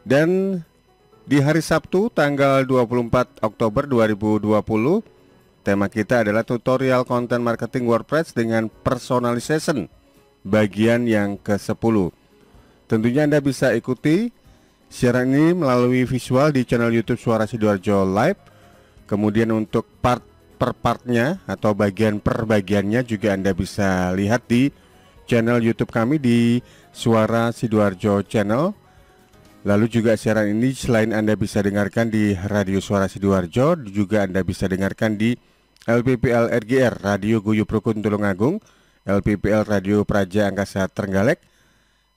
Dan di hari Sabtu tanggal 24 Oktober 2020, tema kita adalah tutorial content marketing WordPress dengan personalization bagian yang ke-10. Tentunya Anda bisa ikuti siaran ini melalui visual di channel YouTube Suara Sidoarjo Live. Kemudian untuk part per partnya atau bagian per bagiannya juga Anda bisa lihat di channel YouTube kami di Suara Sidoarjo Channel. Lalu juga siaran ini selain Anda bisa dengarkan di Radio Suara Sidoarjo, juga Anda bisa dengarkan di LPPL RGR Radio Guyup Rukun Tulungagung, LPPL Radio Praja Angkasa Trenggalek,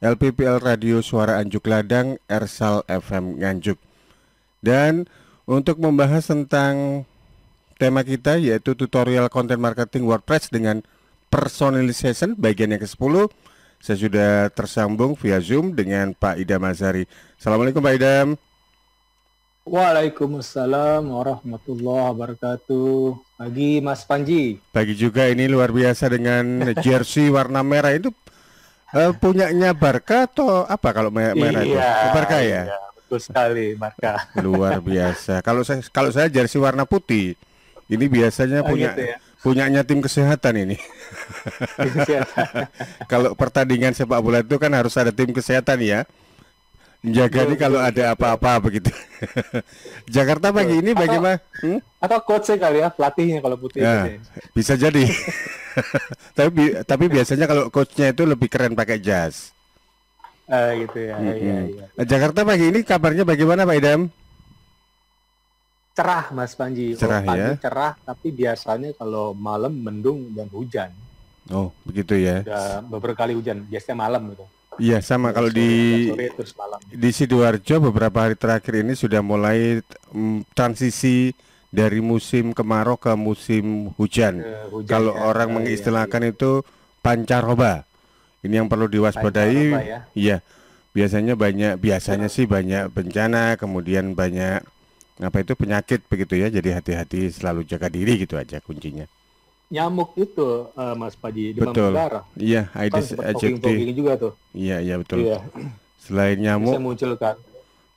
LPPL Radio Suara Anjuk Ladang, Ersal FM Nganjuk. Dan untuk membahas tentang tema kita yaitu tutorial content marketing WordPress dengan personalization bagian yang ke-10, saya sudah tersambung via Zoom dengan Pak Idam Azhari. Assalamualaikum Pak Idam. Waalaikumsalam warahmatullahi wabarakatuh. Pagi Mas Panji. Pagi juga, ini luar biasa dengan jersey warna merah itu punyanya Barca atau apa kalau merah itu? Barca ya? Iya, betul sekali Barca. Luar biasa. Kalau saya jersey warna putih. Ini biasanya punyanya tim kesehatan ini. Kalau pertandingan sepak bola itu kan harus ada tim kesehatan ya. Jaga nih kalau ada apa-apa begitu. Jakarta pagi ini bagaimana? Atau coachnya kali ya, pelatihnya kalau putih. Ya, bisa jadi. tapi biasanya kalau coachnya itu lebih keren pakai jas. Gitu ya. Iya. Jakarta pagi ini kabarnya bagaimana Pak Idam? Cerah Mas Panji. Cerah pagi ya. Cerah, tapi biasanya kalau malam mendung dan hujan. Oh begitu ya. Udah beberapa kali hujan, biasanya malam gitu. Iya sama kalau sore, terus malam. Di Sidoarjo beberapa hari terakhir ini sudah mulai transisi dari musim kemarau ke musim hujan. Kalau ya, orang mengistilahkan itu pancaroba. Ini yang perlu diwaspadai. Iya. Biasanya sih banyak bencana, kemudian banyak penyakit begitu ya. Jadi hati-hati, selalu jaga diri gitu aja kuncinya. Nyamuk itu Mas Panji, demam berdarah. Iya, Aedes aegypti juga tuh. Iya betul. Iya. Selain nyamuk,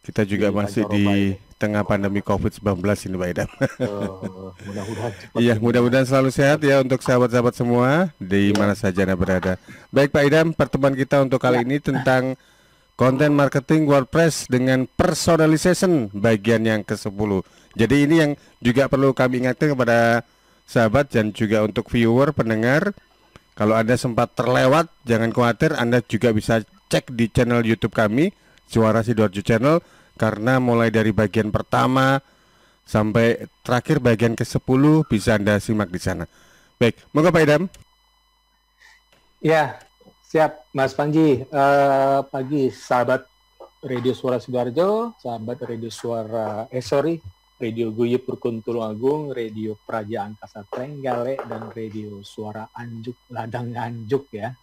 kita juga masih di tengah pandemi COVID-19 ini Pak Idam. Mudah-mudahan iya, mudah-mudahan selalu sehat ya untuk sahabat-sahabat semua di mana saja Anda berada. Baik Pak Idam, pertemuan kita untuk kali ini tentang content marketing WordPress dengan personalization bagian yang ke-10. Jadi ini yang juga perlu kami ingatkan kepada sahabat dan juga untuk viewer, pendengar, kalau Anda sempat terlewat, jangan khawatir, Anda juga bisa cek di channel YouTube kami, Suara Sidoarjo Channel, karena mulai dari bagian pertama sampai terakhir bagian ke-10 bisa Anda simak di sana. Baik, monggo Pak Idam. Ya, siap Mas Panji. Pagi sahabat Radio Suara Sidoarjo, sahabat Radio Suara, Radio Guyup Rukun Tulungagung, Radio Praja Angkasa Trenggalek, dan Radio Suara Anjuk Ladang Nganjuk ya.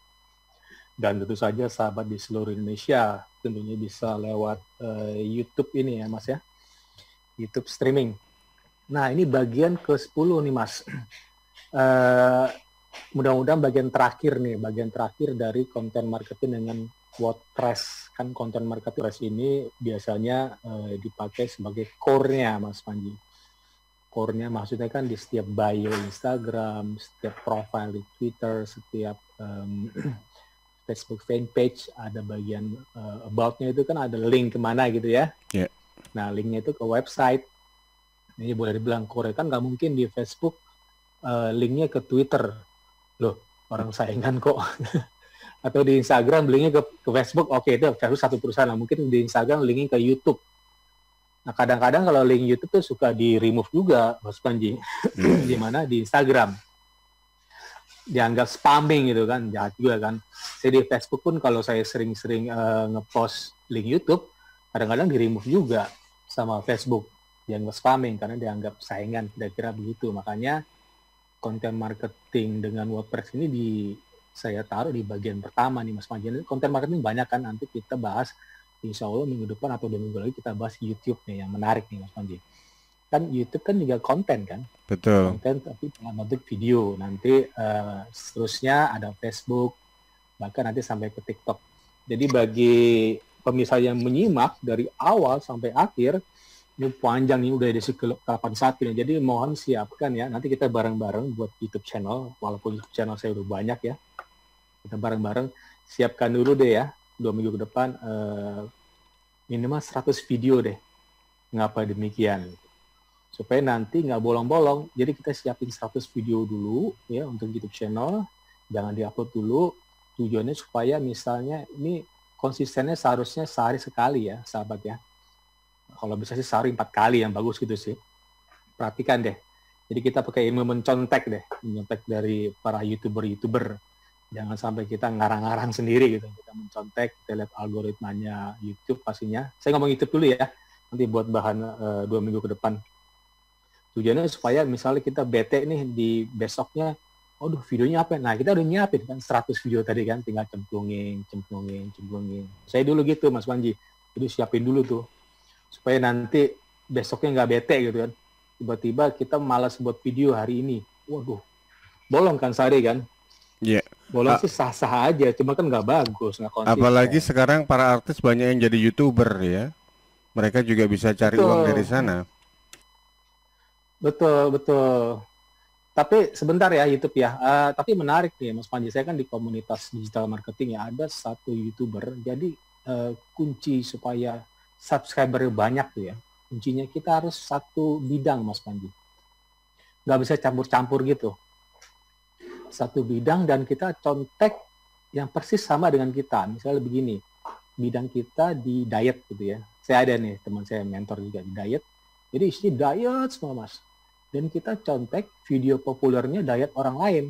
Dan tentu saja sahabat di seluruh Indonesia tentunya bisa lewat YouTube ini ya Mas ya. YouTube streaming. Nah ini bagian ke-10 nih Mas. Mudah-mudahan bagian terakhir dari konten marketing dengan WordPress. Kan konten marketing ini biasanya dipakai sebagai core-nya Mas Panji. Core-nya maksudnya kan di setiap bio Instagram, setiap profile di Twitter, setiap Facebook fanpage ada bagian about-nya itu kan ada link kemana gitu ya. Yeah. Nah linknya itu ke website. Ini boleh dibilang core, kan nggak mungkin di Facebook linknya ke Twitter. Loh, orang saingan kok. Atau di Instagram linknya ke Facebook, oke itu Facebook satu perusahaan lah. Mungkin di Instagram linknya ke YouTube. Nah kadang-kadang kalau link YouTube tuh suka di remove juga Mas Panji. Di mana di Instagram dianggap spamming gitu kan, jahat juga kan. Jadi di Facebook pun kalau saya sering-sering ngepost link YouTube, kadang-kadang di remove juga sama Facebook, dianggap spamming karena dianggap saingan, kira-kira begitu. Makanya konten marketing dengan WordPress ini saya taruh di bagian pertama nih Mas Panji. Konten marketing banyak kan, nanti kita bahas insya Allah minggu depan atau 2 minggu lagi kita bahas YouTube nih yang menarik nih Mas Panji. Kan YouTube kan juga konten kan? Betul. Konten tapi dalam bentuk video. Nanti seterusnya ada Facebook, bahkan nanti sampai ke TikTok. Jadi bagi pemirsa yang menyimak dari awal sampai akhir, ini panjang nih udah edisi ke-81 nih. Jadi mohon siapkan ya. Nanti kita bareng-bareng buat YouTube channel. Walaupun YouTube channel saya udah banyak ya. Kita bareng-bareng siapkan dulu deh ya. 2 minggu ke depan minimal 100 video deh. Ngapa demikian? Supaya nanti nggak bolong-bolong. Jadi kita siapin 100 video dulu ya untuk YouTube channel. Jangan diupload dulu. Tujuannya supaya misalnya ini konsistennya seharusnya sehari sekali ya, sahabat ya. Kalau bisa sih sehari 4 kali yang bagus gitu sih. Perhatikan deh. Jadi kita pakai ilmu mencontek deh. Mencontek dari para YouTuber. Jangan sampai kita ngarang-ngarang sendiri gitu. Kita mencontek, kita lihat algoritmanya YouTube pastinya. Saya ngomong YouTube dulu ya. Nanti buat bahan 2 minggu ke depan. Tujuannya supaya misalnya kita bete nih di besoknya, aduh videonya apa? Nah kita udah nyiapin kan 100 video tadi kan, tinggal cemplungin. Saya dulu gitu Mas Panji. Jadi siapin dulu tuh. Supaya nanti besoknya nggak bete gitu kan. Tiba-tiba kita malas buat video hari ini. Waduh, bolong kan sehari kan? Iya. Bolong sih sah-sah aja, cuma kan nggak bagus, nggak konsisten. Apalagi sekarang para artis banyak yang jadi YouTuber ya. Mereka juga bisa cari uang dari sana. Betul. Tapi sebentar ya YouTube ya. Tapi menarik nih Mas Panji, saya kan di komunitas digital marketing ya, ada satu YouTuber. Jadi kunci supaya subscriber banyak tuh ya. Kuncinya kita harus satu bidang Mas Panji. Nggak bisa campur-campur gitu. Satu bidang dan kita contek yang persis sama dengan kita. Misalnya begini, bidang kita di diet gitu ya. Saya ada nih teman saya mentor juga di diet. Jadi isinya diet semua Mas. Dan kita contek video populernya diet orang lain.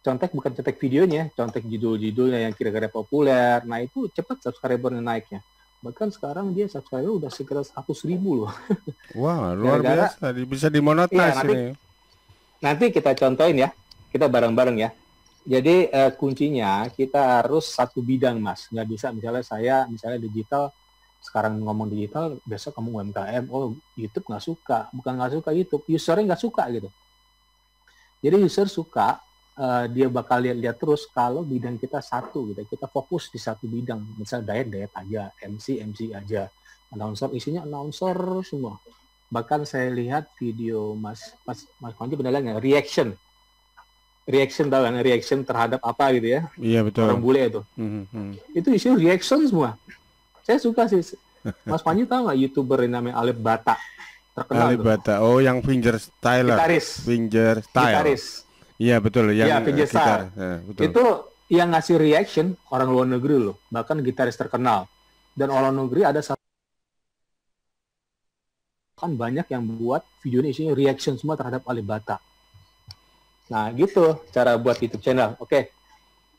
Contek bukan contek videonya, contek judul-judulnya yang kira-kira populer. Nah itu cepat subscribernya naiknya. Bahkan sekarang dia subscriber udah sekitar 100.000 loh. Wah, luar biasa. Bisa dimonetize ini. Nanti kita contohin ya. Kita bareng-bareng ya. Jadi kuncinya kita harus satu bidang Mas. Nggak bisa misalnya digital, sekarang ngomong digital, besok kamu UMKM, oh YouTube nggak suka. Bukan nggak suka YouTube, usernya nggak suka gitu. Jadi user suka, dia bakal lihat terus kalau bidang kita satu gitu. Kita fokus di satu bidang. Misal diet aja, MC aja. Announcer, isinya announcer semua. Bahkan saya lihat video Mas Panji benar nggak? Reaction tahu kan? Reaction terhadap apa gitu ya? Iya betul. Orang bule itu. Itu isinya reaction semua. Saya suka sih. Mas Panji tahu nggak YouTuber yang namanya Alif Bata? Terkenal Alif Bata. Oh, yang finger styler. Finger style. Gitaris. Iya betul. Yang finger style. Betul. Itu yang ngasih reaction orang luar negeri loh. Bahkan gitaris terkenal. Dan orang luar negeri ada satu kan banyak yang buat video ini isinya reaction semua terhadap Alif Bata. Nah gitu cara buat YouTube channel. Oke.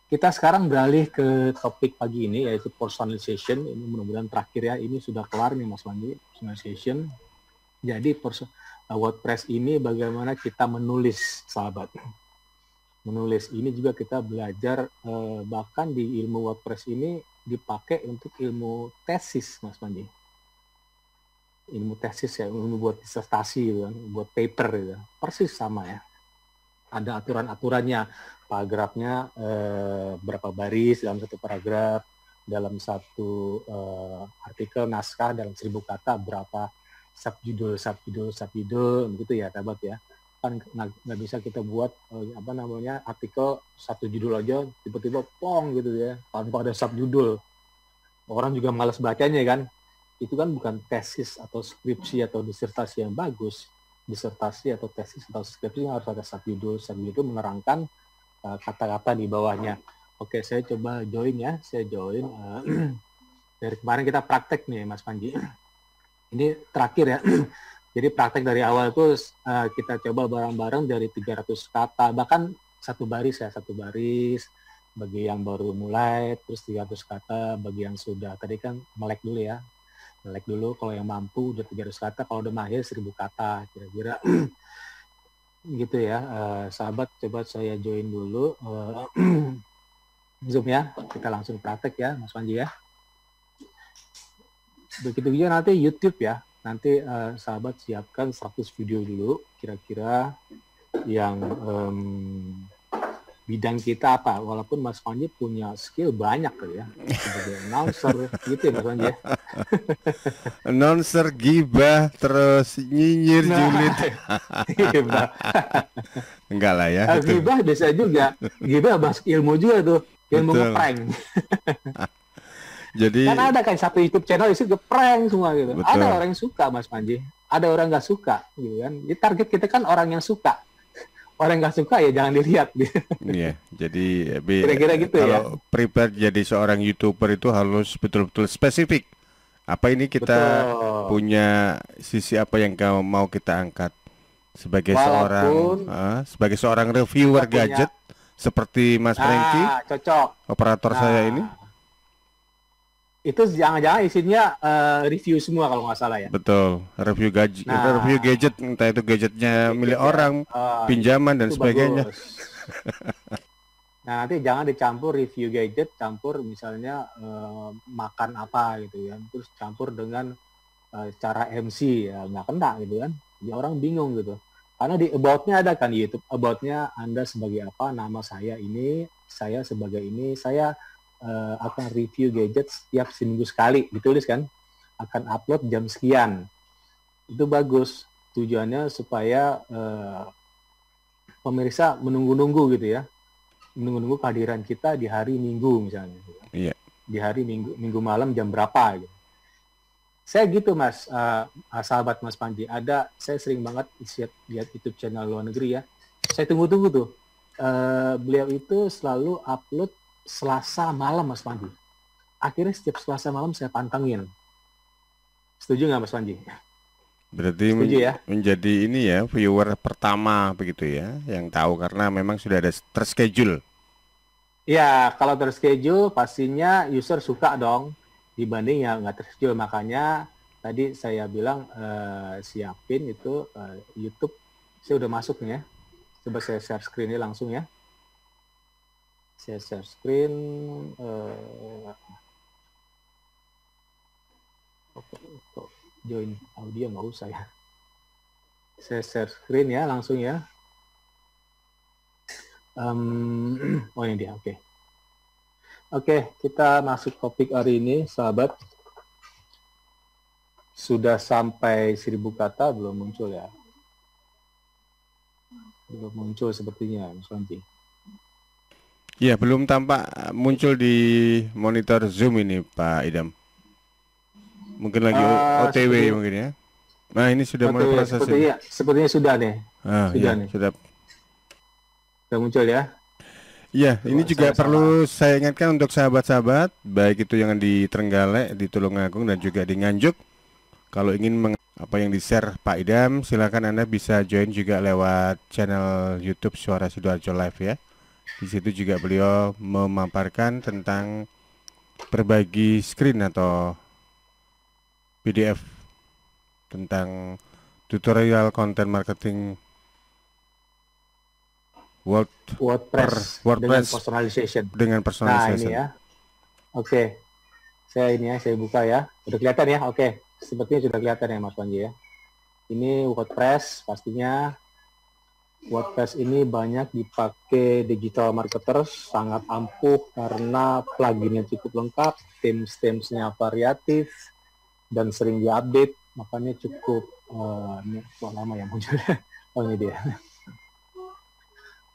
Kita sekarang beralih ke topik pagi ini, yaitu personalization. Ini mudah-mudahan terakhir ya. Ini sudah kelar nih Mas Panji, personalization. Jadi WordPress ini bagaimana kita menulis, sahabat. Menulis ini juga kita belajar, bahkan di ilmu WordPress ini dipakai untuk ilmu tesis, Mas Panji. Ilmu tesis ya, ilmu buat disertasi, gitu, buat paper, gitu. Persis sama ya. Ada aturan-aturannya, paragrafnya berapa baris dalam satu paragraf, dalam satu artikel naskah dalam 1000 kata berapa subjudul begitu ya sahabat ya. Kan nggak bisa kita buat artikel satu judul aja tiba-tiba pong gitu ya tanpa ada subjudul. Orang juga malas bacanya kan. Itu kan bukan tesis atau skripsi atau disertasi yang bagus. Disertasi atau tesis atau skripsi harus ada subjudul menerangkan kata-kata di bawahnya. Oke, saya coba join ya. Saya join. Dari kemarin kita praktek nih, Mas Panji. Ini terakhir ya. Jadi praktek dari awal itu kita coba bareng-bareng dari 300 kata. Bahkan satu baris. Bagi yang baru mulai, terus 300 kata. Bagi yang sudah, tadi kan melek dulu ya. Melek dulu, kalau yang mampu udah 300 kata, kalau udah mahir 1000 kata, kira-kira. Gitu ya, sahabat, coba saya join dulu. Zoom ya, kita langsung praktek ya, Mas Panji ya. Begitu juga nanti YouTube ya, nanti sahabat siapkan 100 video dulu, kira-kira yang bidang kita apa. Walaupun Mas Panji punya skill banyak tuh ya sebagai announcer gitu ya Mas Panji ya. Announcer, gibah, terus nyinyir, julid. Nah, gibah. Enggak lah ya itu. Gibah bisa juga. Gibah masuk ilmu juga tuh. Ilmu Betul. ngeprank. Jadi Kan ada kan satu YouTube channel isi ngeprank semua gitu. betul. Ada orang yang suka Mas Panji. Ada orang nggak suka gitu kan. Jadi target kita kan orang yang suka. Orang nggak suka ya jangan dilihat. Iya, jadi Kira-kira gitu ya. kalau prepare jadi seorang YouTuber itu harus betul-betul spesifik. Apa ini kita Betul. punya sisi apa yang mau kita angkat sebagai Walaupun sebagai seorang reviewer kita punya- gadget seperti Mas Franky, cocok. operator Nah, saya ini. Itu jangan-jangan isinya review semua kalau nggak salah ya. Betul, review gadget, Nah. review gadget, entah itu gadgetnya milik orang, pinjaman dan Itu sebagainya. bagus. Nah, nanti jangan dicampur review gadget, campur misalnya makan apa gitu ya, terus campur dengan cara MC ya nggak kena gitu kan. Jadi orang bingung gitu. Karena di about-nya ada kan di YouTube, about-nya Anda sebagai apa, nama saya ini, saya sebagai ini, saya akan review gadget setiap seminggu sekali, ditulis kan, akan upload jam sekian. Itu bagus, tujuannya supaya pemirsa menunggu-nunggu gitu ya, menunggu kehadiran kita di hari Minggu misalnya, Iya. di hari Minggu malam jam berapa gitu. Saya gitu Mas, sahabat Mas Panji, saya sering banget lihat YouTube channel luar negeri ya, saya tunggu-tunggu tuh, beliau itu selalu upload Selasa malam Mas Panji. Akhirnya setiap Selasa malam saya pantengin. Setuju nggak Mas Panji? Berarti Setuju ya? menjadi ini ya viewer pertama begitu ya, yang tahu karena memang sudah ada terschedule. Ya, kalau terschedule pastinya user suka dong dibanding yang nggak terschedule. Makanya tadi saya bilang siapin itu YouTube. Saya udah masuk nih ya. Coba saya share screen-nya langsung ya. Saya share screen. Join audio nggak usah ya. Saya share screen ya langsung ya. Oh ini dia, oke. Oke, kita masuk topik hari ini, sahabat. Sudah sampai 1000 kata belum muncul ya? Belum muncul sepertinya, Mas Wanti. Ya, belum tampak muncul di monitor Zoom ini, Pak Idam. Mungkin lagi OTW mungkin ya. Nah, ini sudah mulai proses ini. Sepertinya sudah nih. Sudah nih. Sudah muncul ya. Iya, ini juga perlu saya ingatkan untuk sahabat-sahabat, baik itu yang di Trenggalek, di Tulungagung dan juga di Nganjuk. Kalau ingin apa yang di-share Pak Idam, silakan Anda bisa join juga lewat channel YouTube Suara Sidoarjo Live ya. Di situ juga beliau memaparkan tentang berbagi screen atau PDF tentang tutorial konten marketing WordPress dengan personalization. Nah, ini ya. Oke. Saya buka ya. Udah kelihatan ya? Oke. Sepertinya sudah kelihatan ya Mas Panji ya. Ini WordPress pastinya. WordPress ini banyak dipakai digital marketers, sangat ampuh karena pluginnya cukup lengkap, themes-nya variatif dan sering diupdate, makanya cukup lama ya muncul. Oh ini dia.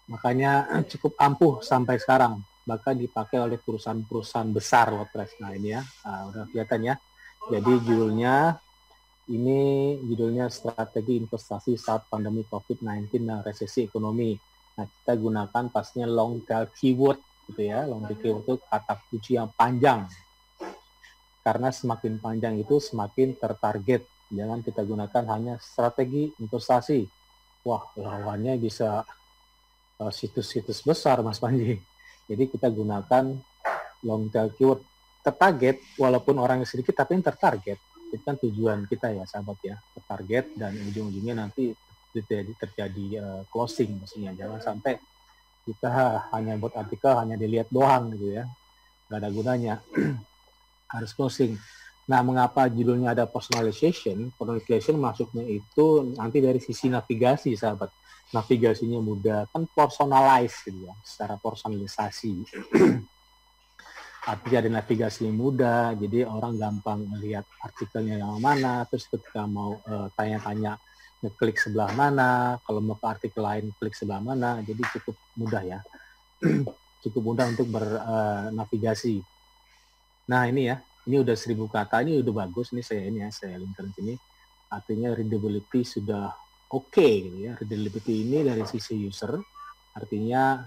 Makanya cukup ampuh sampai sekarang, bahkan dipakai oleh perusahaan-perusahaan besar WordPress. Nah ini ya, udah kelihatan ya. Jadi judulnya strategi investasi saat pandemi COVID-19 dan resesi ekonomi. Nah kita gunakan pastinya long tail keyword gitu ya. Long tail keyword itu kata kunci yang panjang. Karena semakin panjang itu semakin tertarget. Jangan kita gunakan hanya strategi investasi. Wah lawannya bisa situs-situs besar Mas Panji. Jadi kita gunakan long tail keyword tertarget walaupun orangnya sedikit tapi yang tertarget. Itu kan tujuan kita ya sahabat ya, tertarget dan ujung-ujungnya nanti terjadi closing maksudnya. Jangan sampai kita hanya buat artikel hanya dilihat doang gitu ya, nggak ada gunanya. Harus closing. Nah mengapa judulnya ada personalization? Personalization masuknya itu nanti dari sisi navigasi sahabat. navigasinya mudah, kan personalize gitu ya, secara personalisasi. Artinya ada navigasi yang mudah, jadi orang gampang melihat artikelnya yang mana, terus ketika mau tanya-tanya ngeklik sebelah mana, kalau mau ke artikel lain klik sebelah mana, jadi cukup mudah ya. Cukup mudah untuk bernavigasi. Nah ini ya, ini udah 1000 kata, ini udah bagus, ini saya linkkan sini. Artinya readability sudah oke gitu ya. Readability ini dari sisi user, artinya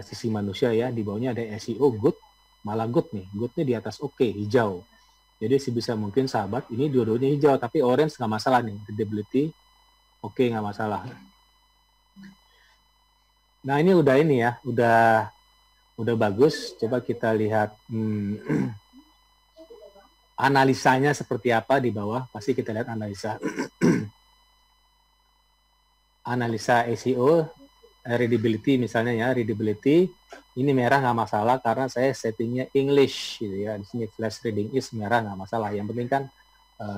sisi manusia ya, di bawahnya ada SEO good, malah good nih, goodnya di atas oke, hijau. Jadi sebisa mungkin sahabat, ini dua-duanya hijau, tapi orange nggak masalah nih, readability oke, nggak masalah. Nah ini ya, udah bagus. Coba kita lihat analisanya seperti apa di bawah. Pasti kita lihat analisa analisa SEO, readability misalnya ya, readability ini merah nggak masalah karena saya settingnya English gitu ya. Di sini flash reading is merah nggak masalah. Yang penting kan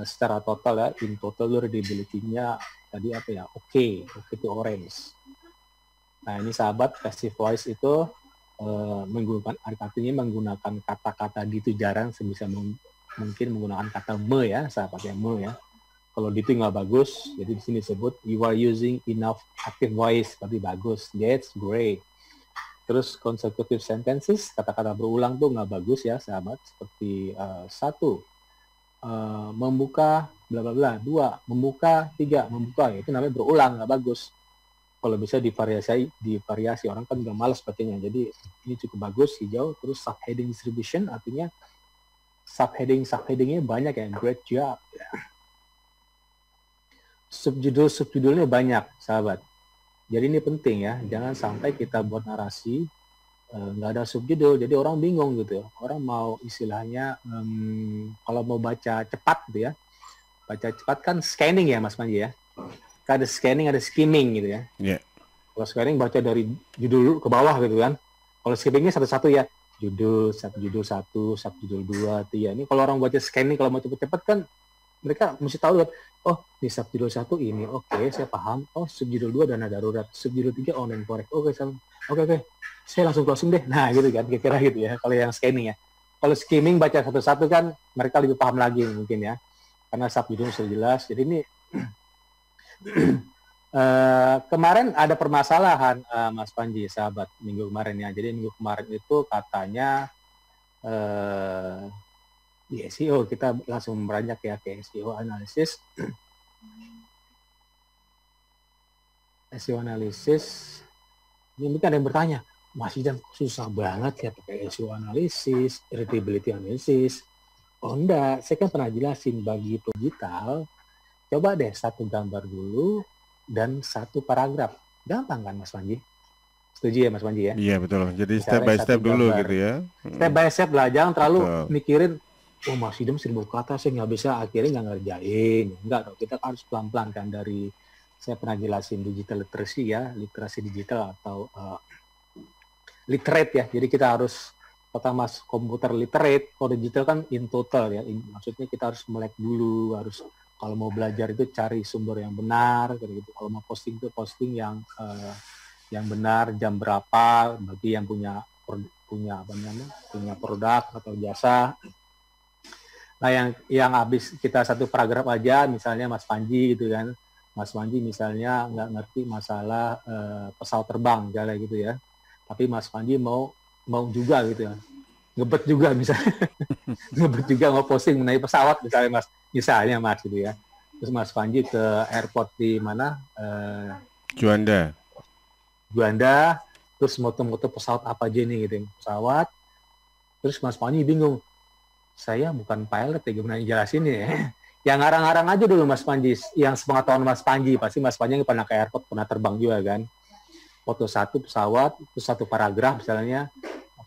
secara total ya, in total readability-nya tadi apa ya, oke itu orange. Nah ini sahabat, passive voice itu menggunakan kata-kata gitu jarang, sebisa mungkin menggunakan kata me ya, sahabatnya me ya. Kalau gitu nggak bagus, jadi di sini disebut you are using enough active voice, berarti bagus, that's great. Terus consecutive sentences, kata-kata berulang tuh nggak bagus ya sahabat, seperti satu, membuka bla bla bla, 2, membuka, 3, membuka, itu namanya berulang, nggak bagus. Kalau bisa divariasi, orang kan nggak malas bacanya, jadi ini cukup bagus, hijau. Terus subheading distribution, artinya subheadingnya banyak ya, great job ya. Subjudulnya banyak sahabat, jadi ini penting ya, jangan sampai kita buat narasi nggak ada subjudul, jadi orang bingung gitu ya. Orang mau istilahnya kalau mau baca cepat gitu ya, baca cepat kan scanning ya Mas Panji ya, ada scanning, ada skimming gitu ya. Yeah. Kalau scanning baca dari judul ke bawah gitu kan, kalau skimmingnya satu-satu ya, judul 1, subjudul 2, 3. Ini kalau orang baca scanning, kalau mau cepet-cepet kan mereka mesti tahu kan, oh di subjudul 1 ini, oke, saya paham. Oh subjudul 2 dana darurat, subjudul 3 online forex, oke, saya langsung closing deh. Nah gitu kan, kira-kira gitu ya kalau yang scanning ya. Kalau skimming baca satu-satu kan mereka lebih paham lagi mungkin ya, karena subjudul sudah jelas. Jadi ini kemarin ada permasalahan Mas Panji, sahabat, minggu kemarin ya. Jadi minggu kemarin itu katanya di SEO, kita langsung beranjak ya ke SEO analisis. SEO analisis, ini mungkin ada yang bertanya, Mas Idam susah banget ya pakai SEO analisis, readability analisis. Oh enggak, saya kan pernah jelasin bagi digital, coba deh satu gambar dulu dan satu paragraf. Gampang kan Mas Panji? Setuju ya Mas Panji ya? Iya betul. Jadi misalnya step by step dulu gitu ya. Step by step lah, jangan terlalu mikirin, oh Mas Idam 1000 kata saya nggak bisa, akhirnya nggak ngerjain. Enggak dong, kita harus pelan-pelan kan. Dari saya pernah jelasin digital literacy ya, literasi digital atau literate ya. Jadi kita harus, kata Mas, komputer literate, kalau digital kan in total ya. Maksudnya kita harus melek dulu, harus kalau mau belajar itu cari sumber yang benar, kayak gitu. Kalau mau posting itu posting yang benar, jam berapa, bagi yang punya produk atau jasa. Nah yang habis kita satu paragraf aja, misalnya Mas Panji gitu kan, Mas Panji misalnya nggak ngerti masalah pesawat terbang, jalan gitu ya. Tapi Mas Panji mau juga gitu ya, ngebet juga misalnya, ngebet juga mau posting mengenai pesawat misalnya Mas gitu ya. Terus Mas Panji ke airport di mana? Juanda, terus moto-moto pesawat apa aja nih gitu, pesawat. Terus Mas Panji bingung, saya bukan pilot ya, gimana jelasin ya? Yang ngarang-ngarang aja dulu Mas Panji, yang sepengetahuan Mas Panji, pasti Mas Panji pernah ke airport, pernah terbang juga kan. Foto satu pesawat, itu satu paragraf misalnya,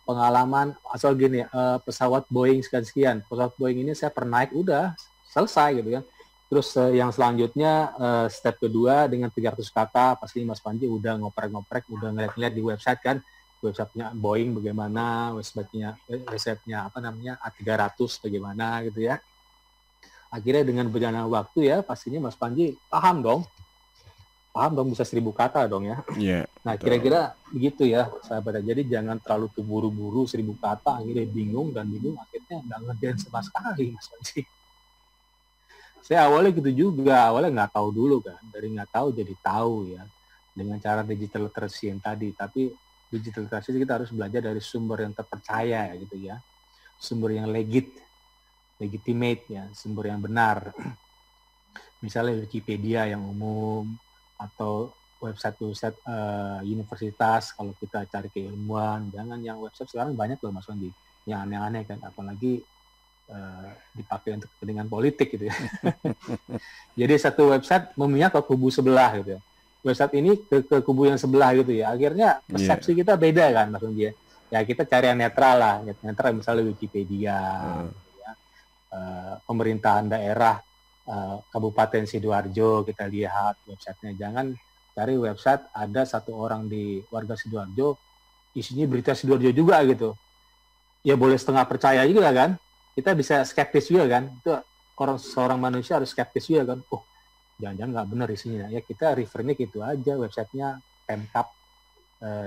pengalaman asal gini, pesawat Boeing sekian, pesawat Boeing ini saya pernah naik, udah selesai gitu kan. Terus yang selanjutnya step kedua dengan 300 kata, pasti Mas Panji udah ngoprek-ngoprek, udah ngeliat-ngeliat di website kan, websitenya Boeing bagaimana, websitenya apa namanya A300 bagaimana gitu ya. Akhirnya dengan berjalannya waktu ya, pastinya Mas Panji paham dong. paham dong, bisa 1000 kata dong ya. Iya. Nah, Betul. kira-kira begitu ya, sahabat. Jadi jangan terlalu terburu-buru 1000 kata, akhirnya bingung, akhirnya nggak ngerjain sama sekali, Mas Panji. Saya awalnya gitu juga, awalnya nggak tahu dulu kan, dari nggak tahu jadi tahu ya, dengan cara digital literacy yang tadi. Tapi digital literacy kita harus belajar dari sumber yang terpercaya gitu ya, sumber yang legitimate ya, sumber yang benar. Misalnya Wikipedia yang umum, atau website-website universitas kalau kita cari keilmuan. Jangan yang website sekarang banyak loh Mas Wandi, yang aneh-aneh kan, apalagi dipakai untuk kepentingan politik gitu ya. Jadi satu website memihak ke kubu sebelah gitu ya. Website ini ke kubu yang sebelah gitu ya. Akhirnya persepsi kita beda kan Mas Wandi ya. Ya kita cari yang netral lah, netral misalnya Wikipedia, ya. Pemerintahan daerah Kabupaten Sidoarjo, kita lihat websitenya. Jangan cari website ada satu orang di warga Sidoarjo isinya berita Sidoarjo juga gitu. Ya boleh setengah percaya juga kan. Kita bisa skeptis juga kan. Itu seorang manusia harus skeptis juga kan. Oh, jangan-jangan nggak benar isinya. Ya kita refernya gitu aja, websitenya Pemkab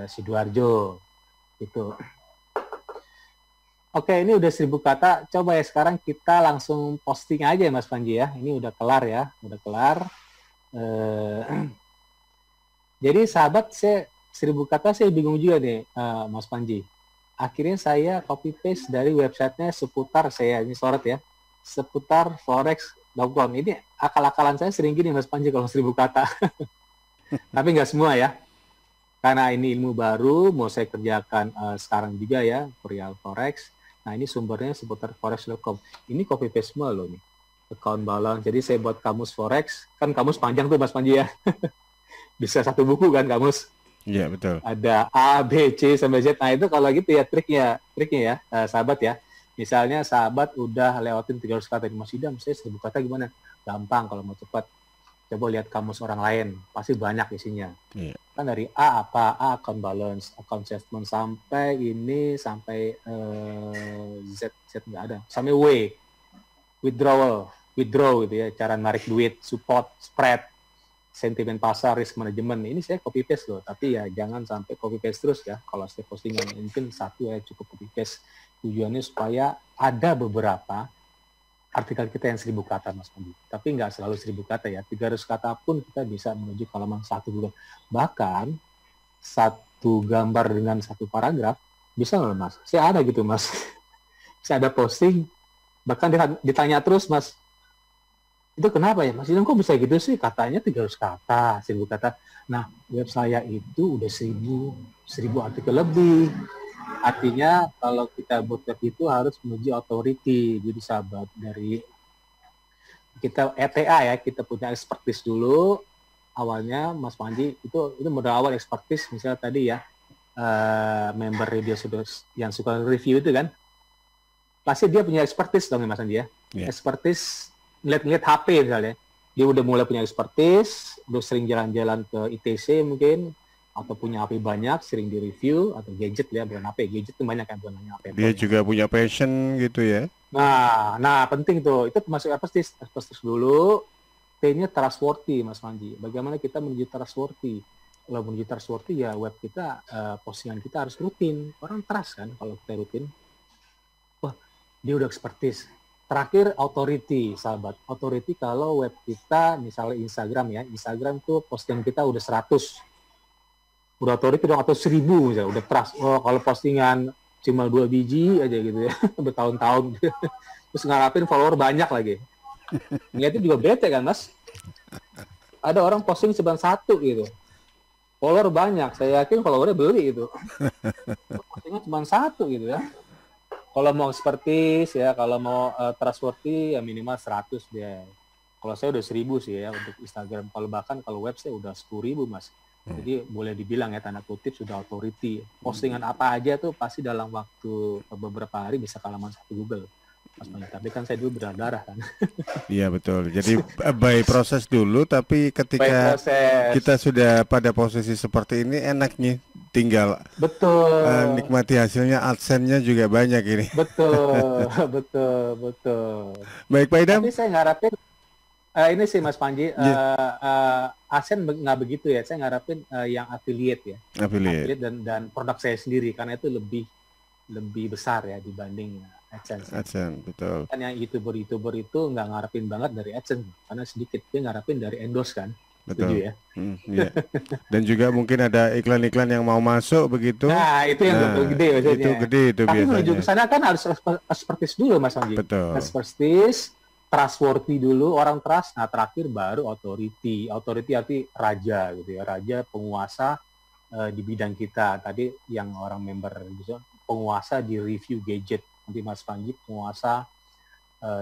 Sidoarjo gitu. Oke, ini udah 1000 kata. Coba ya sekarang kita langsung posting aja ya Mas Panji ya. Ini udah kelar ya, udah kelar. Jadi sahabat, saya 1000 kata saya bingung juga nih Mas Panji. Akhirnya saya copy paste dari websitenya seputar, saya ini sorot ya, seputar forex.com. Ini akal-akalan saya sering gini Mas Panji kalau 1000 kata. Tapi nggak semua ya. Karena ini ilmu baru, mau saya kerjakan sekarang juga ya, Real Forex. Nah, ini sumbernya seputar forex.com. Ini copy paste semua loh nih. Account balance. Jadi saya buat kamus Forex. Kan kamus panjang tuh Mas Panji ya. Bisa satu buku kan kamus. Iya, betul. Ada A, B, C, sampai Z. Nah, itu kalau gitu ya triknya ya, sahabat ya. Misalnya sahabat udah lewatin 300 kata di Mas Idam, saya 1000 kata gimana? Gampang kalau mau cepat. Coba lihat kamus orang lain, pasti banyak isinya. Iya. Kan dari A apa? A account balance, account statement, sampai ini, sampai Z nggak ada. Sampai W, withdraw gitu ya, cara narik duit, support, spread, sentimen pasar, risk management. Ini saya copy paste loh, tapi ya jangan sampai copy paste terus ya. Kalau saya postingan mungkin satu ya cukup copy paste. Tujuannya supaya ada beberapa artikel kita yang 1000 kata Mas Pandi. Tapi nggak selalu 1000 kata ya. 300 kata pun kita bisa menuju ke halaman satu juga. Bahkan satu gambar dengan satu paragraf bisa nggak Mas? Saya ada gitu Mas. Saya ada posting, bahkan ditanya terus Mas, itu kenapa ya Mas Idam kok bisa gitu sih, katanya 300 kata, 1000 kata. Nah, web saya itu udah 1000 artikel lebih. Artinya kalau kita buat web itu harus menuju authority. Jadi sahabat, dari kita ETA ya, kita punya expertise dulu. Awalnya Mas Panji itu modal awal expertise, misalnya tadi ya, member radio yang suka review itu kan, pasti dia punya expertise dong ya Mas Panji ya. Yeah. Expertise ngeliat HP misalnya, dia udah mulai punya expertise, udah sering jalan-jalan ke ITC mungkin, atau punya HP banyak, sering di-review, atau gadget ya, bukan HP, gadget itu banyak kan, bukan hanya HP. Dia juga punya passion gitu ya. Nah penting tuh, itu termasuk expertise dulu. T-nya trustworthy Mas Panji. Bagaimana kita menuju trustworthy? Kalau menuju trustworthy ya web kita, postingan kita harus rutin. Orang trust kan kalau kita rutin. Wah, dia udah expertise. Terakhir, authority, sahabat. Authority kalau web kita, misalnya Instagram ya, Instagram tuh postingan kita udah 100. Udah authority dong, atau 1000 misalnya, udah trust. Oh, kalau postingan cuma 2 biji aja gitu ya, bertahun-tahun. Terus ngarapin follower banyak lagi. Ngeliatnya juga bete kan, Mas? Ada orang posting cuma 1 gitu. Follower banyak, saya yakin followernya beli itu. Postingnya cuma 1 gitu ya. Kalau mau expertise ya, kalau mau trustworthy ya minimal 100 dia. Kalau saya udah 1000 sih ya untuk Instagram. Kalau bahkan kalau web saya udah 10.000 Mas. Jadi boleh dibilang ya tanda kutip sudah authority. Postingan apa aja tuh pasti dalam waktu beberapa hari bisa ke halaman 1 Google. Mas, tapi kan saya dulu berdarah kan. Iya betul. Jadi by proses dulu, tapi ketika kita sudah pada posisi seperti ini, enaknya tinggal nikmati hasilnya. AdSense-nya juga banyak ini. Betul. Baik Pak Idam. Tapi saya ngarapin Ini sih Mas Panji, ASEAN nggak begitu ya. Saya ngarepin yang affiliate ya, affiliate dan produk saya sendiri, karena itu lebih besar ya dibanding AdSense. AdSense, betul. Kan yang YouTuber itu nggak ngarepin banget dari AdSense, karena sedikit, dia ngarepin dari endorse kan. Betul. Setuju ya. Iya. Dan juga mungkin ada iklan-iklan yang mau masuk begitu. Nah, itu yang gede maksudnya. Itu gede itu tapi biasanya. menuju ke sana kan harus expertise dulu Mas Panji. Betul. Expertise, trustworthy dulu, orang trust. Nah, terakhir baru authority. Authority arti raja gitu ya. Raja penguasa di bidang kita. Tadi yang orang member gitu, penguasa di review gadget. Nanti Mas Panji penguasa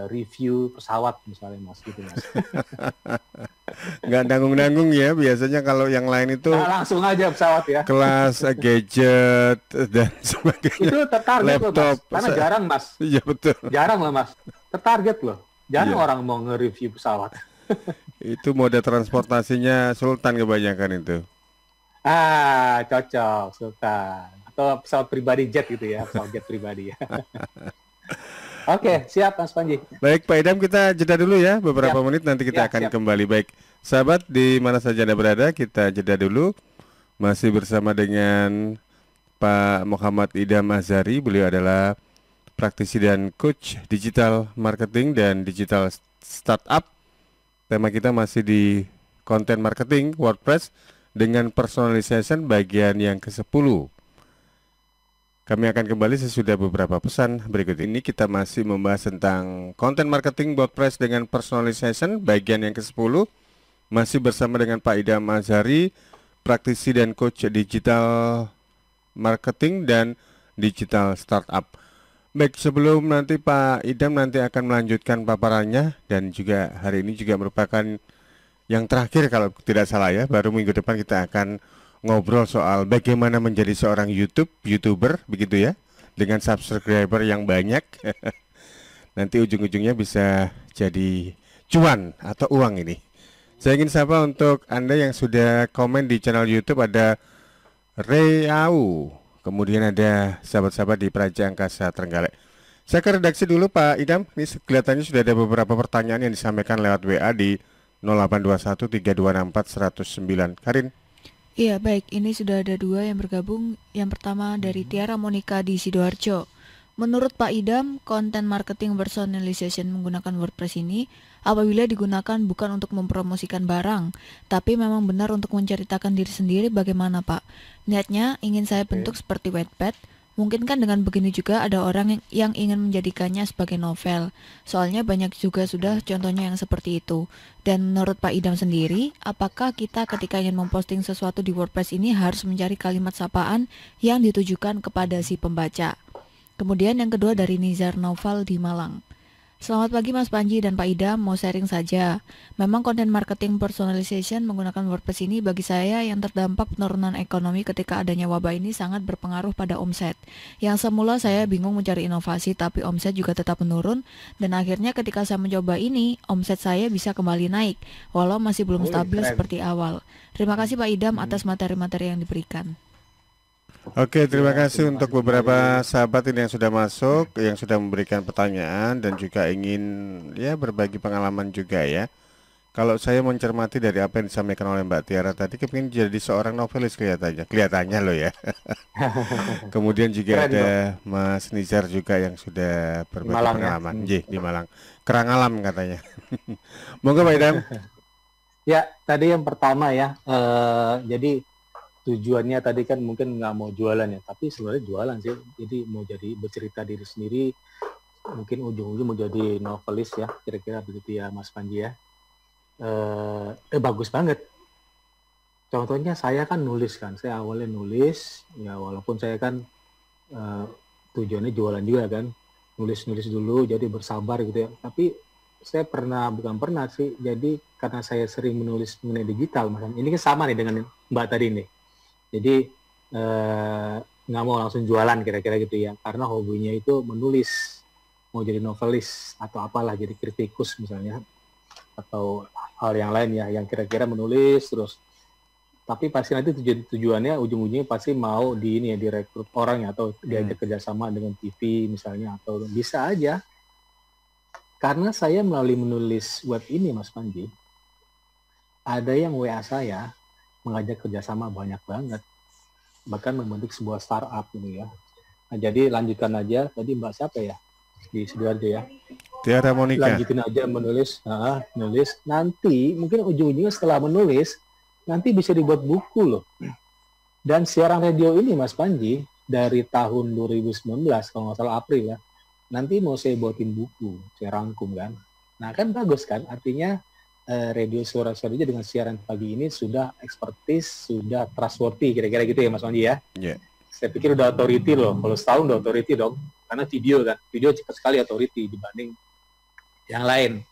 review pesawat misalnya Mas gitu Mas. Nggak nanggung-nanggung ya, biasanya kalau yang lain itu langsung aja pesawat ya. Kelas gadget dan sebagainya. Itu tertarget laptop, loh Mas, karena jarang Mas. Iya betul. Jarang loh Mas, tertarget loh. Jarang orang mau nge-review pesawat. Itu moda transportasinya Sultan kebanyakan itu. Cocok Sultan. Atau pesawat pribadi jet gitu ya, pesawat jet pribadi ya. Oke, siap Mas Panji. Baik Pak Idam, kita jeda dulu ya beberapa menit, nanti kita akan kembali. Baik sahabat, di mana saja Anda berada, kita jeda dulu. Masih bersama dengan Pak Muhammad Idam Azhari. Beliau adalah praktisi dan coach digital marketing dan digital startup. Tema kita masih di content marketing WordPress dengan personalization bagian yang ke-10. Kami akan kembali sesudah beberapa pesan berikut ini. Kita masih membahas tentang content marketing WordPress dengan personalization bagian yang ke-10. Masih bersama dengan Pak Idam Azhari, praktisi dan coach digital marketing dan digital startup. Baik, sebelum nanti Pak Idam nanti akan melanjutkan paparannya, dan juga hari ini juga merupakan yang terakhir kalau tidak salah ya. Baru minggu depan kita akan ngobrol soal bagaimana menjadi seorang YouTuber begitu ya, dengan subscriber yang banyak. Nanti ujung-ujungnya bisa jadi cuan atau uang ini. Saya ingin sapa untuk Anda yang sudah komen di channel YouTube, ada Reau, kemudian ada sahabat-sahabat di Praja Angkasa Trenggalek. Saya ke redaksi dulu Pak Idam. Ini kelihatannya sudah ada beberapa pertanyaan yang disampaikan lewat WA di 0821 3264 109. Karin. Iya baik, ini sudah ada dua yang bergabung. Yang pertama dari Tiara Monica di Sidoarjo. Menurut Pak Idam, content marketing personalization menggunakan WordPress ini apabila digunakan bukan untuk mempromosikan barang, tapi memang benar untuk menceritakan diri sendiri, bagaimana Pak? Niatnya ingin saya bentuk seperti Wattpad. Mungkin kan dengan begini juga ada orang yang ingin menjadikannya sebagai novel. Soalnya banyak juga sudah contohnya yang seperti itu. Dan menurut Pak Idam sendiri, apakah kita ketika ingin memposting sesuatu di WordPress ini harus mencari kalimat sapaan yang ditujukan kepada si pembaca? Kemudian yang kedua dari Nizar Naufal di Malang. Selamat pagi Mas Panji dan Pak Idam, mau sharing saja. Memang content marketing personalization menggunakan WordPress ini bagi saya yang terdampak penurunan ekonomi ketika adanya wabah ini sangat berpengaruh pada omset. Yang semula saya bingung mencari inovasi tapi omset juga tetap menurun, dan akhirnya ketika saya mencoba ini, omset saya bisa kembali naik walau masih belum stabil seperti awal. Terima kasih Pak Idam atas materi-materi yang diberikan. Oke, terima kasih untuk beberapa sahabat ini yang sudah masuk, yang sudah memberikan pertanyaan dan juga ingin ya berbagi pengalaman juga ya. Kalau saya mencermati dari apa yang disampaikan oleh Mbak Tiara tadi, kepingin jadi seorang novelis kelihatannya loh ya. Kemudian juga ada Mas Nizar juga yang sudah berbagi pengalaman di Malang. Kerang alam katanya. Monggo Pak Idam. Ya, tadi yang pertama ya, jadi tujuannya tadi kan mungkin nggak mau jualan ya, tapi sebenarnya jualan sih. Jadi mau jadi bercerita diri sendiri, mungkin ujung-ujung mau jadi novelis ya, kira-kira begitu ya Mas Panji ya. Bagus banget. Contohnya saya kan nulis kan, saya awalnya nulis, ya walaupun saya kan tujuannya jualan juga kan, nulis-nulis dulu, jadi bersabar gitu ya. Tapi saya bukan pernah sih, jadi karena saya sering menulis mengenai digital, ini kan sama nih dengan Mbak tadi nih. Jadi nggak mau langsung jualan kira-kira gitu ya, karena hobinya itu menulis, mau jadi novelis atau apalah, jadi kritikus misalnya, atau hal yang lain ya, yang kira-kira menulis terus. Tapi pasti nanti tujuannya ujung-ujungnya pasti mau direkrut orang ya, atau diajak kerjasama dengan TV misalnya, atau bisa aja Karena saya melalui menulis web ini, Mas Panji, ada yang WA saya mengajak kerjasama banyak banget, bahkan membentuk sebuah startup gitu ya. Nah, jadi lanjutkan aja tadi Mbak siapa ya di Sidoarjo ya. Tiara Monica. Lanjutin aja menulis, nulis. Nanti mungkin ujung-ujungnya setelah menulis nanti bisa dibuat buku loh. Dan siaran radio ini Mas Panji dari tahun 2019 kalau nggak salah April ya. Nanti mau saya buatin buku, saya rangkum kan. Nah kan bagus kan, artinya radio Suara Sidoarjo dengan siaran pagi ini sudah expertise, sudah trustworthy, kira-kira gitu ya Mas Panji ya. Yeah. Saya pikir udah authority loh, kalau setahun udah authority dong. Karena video kan, video cepat sekali authority dibanding yang lain.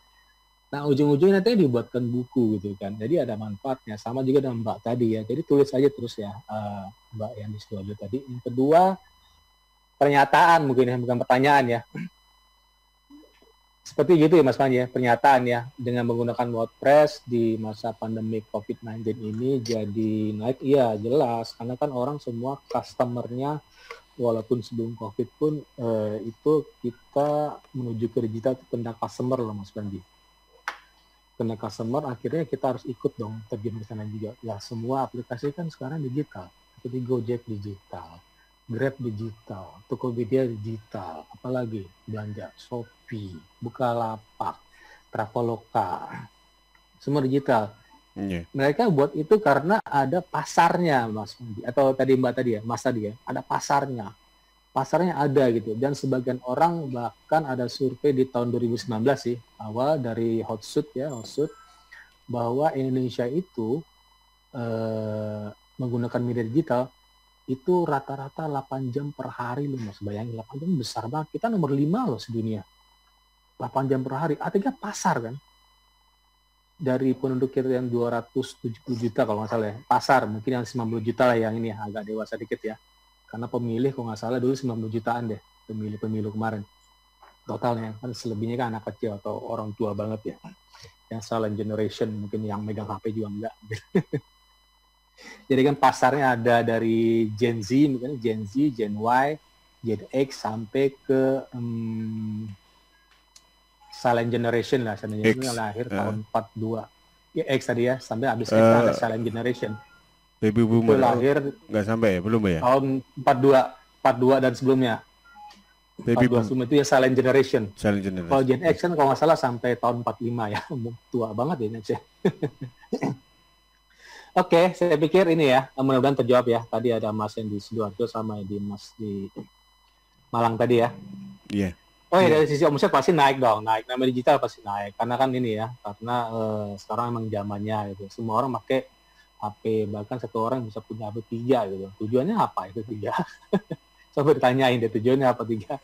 Nah ujung-ujungnya nanti dibuatkan buku gitu kan. Jadi ada manfaatnya, sama juga dengan Mbak tadi ya. Jadi tulis aja terus ya, Mbak yang di Sidoarjo tadi. Yang kedua, pernyataan mungkin ya, bukan pertanyaan ya. Seperti gitu ya Mas Panji ya, pernyataan ya. Dengan menggunakan WordPress di masa pandemi COVID-19 ini jadi naik, iya jelas. Karena kan orang semua customer-nya, walaupun sebelum COVID pun itu kita menuju ke digital itu kena customer loh Mas Panji. Kena customer akhirnya kita harus ikut dong terjun ke sana juga. Ya semua aplikasi kan sekarang digital. Seperti Gojek digital, Grab digital, Tokopedia digital, apalagi belanja, Shopee, Bukalapak, Traveloka, semua digital. Yeah. Mereka buat itu karena ada pasarnya, Mas Panji. Atau tadi Mbak tadi ya, Mas tadi ya, ada pasarnya. Pasarnya ada gitu. Dan sebagian orang bahkan ada survei di tahun 2019 sih, awal dari Hotsuit ya, Hotsuit, bahwa Indonesia itu menggunakan media digital itu rata-rata 8 jam per hari loh Mas. Bayangin 8 jam besar banget. Kita nomor 5 loh sedunia. 8 jam per hari. Artinya pasar kan. Dari penduduk kita yang 270 juta kalau nggak salah ya. Pasar mungkin yang 90 juta lah yang ini agak dewasa dikit ya. Karena pemilih kalau nggak salah dulu 90 jutaan deh. Pemilih kemarin. Totalnya kan selebihnya kan anak kecil atau orang tua banget ya. Yang silent generation mungkin yang megang HP juga enggak. Jadi kan pasarnya ada dari Gen Z, mungkin Gen Z, Gen Y, Gen X sampai ke silent generation lah, silent generation yang lahir tahun 42. Ya X tadi ya, sampai habis X ada silent generation. Baby boomer. Itu lahir nggak sampai ya, belum ya? Tahun 42 dan sebelumnya. Baby 42 sebelum itu ya silent generation. Silent generation. Kalau Gen X kan kalau nggak salah sampai tahun 45 ya, tua banget ya Gen X. Oke, saya pikir ini ya, mudah-mudahan terjawab ya. Tadi ada Mas yang di Sidoarjo sama di Mas di Malang tadi ya. Iya. Oh ya, dari sisi omset pasti naik dong, naik. Nama digital pasti naik. Karena kan ini ya, karena sekarang emang zamannya gitu. Semua orang pakai HP, bahkan satu orang bisa punya HP 3 gitu. Tujuannya apa itu 3? Coba ditanyain deh tujuannya apa 3?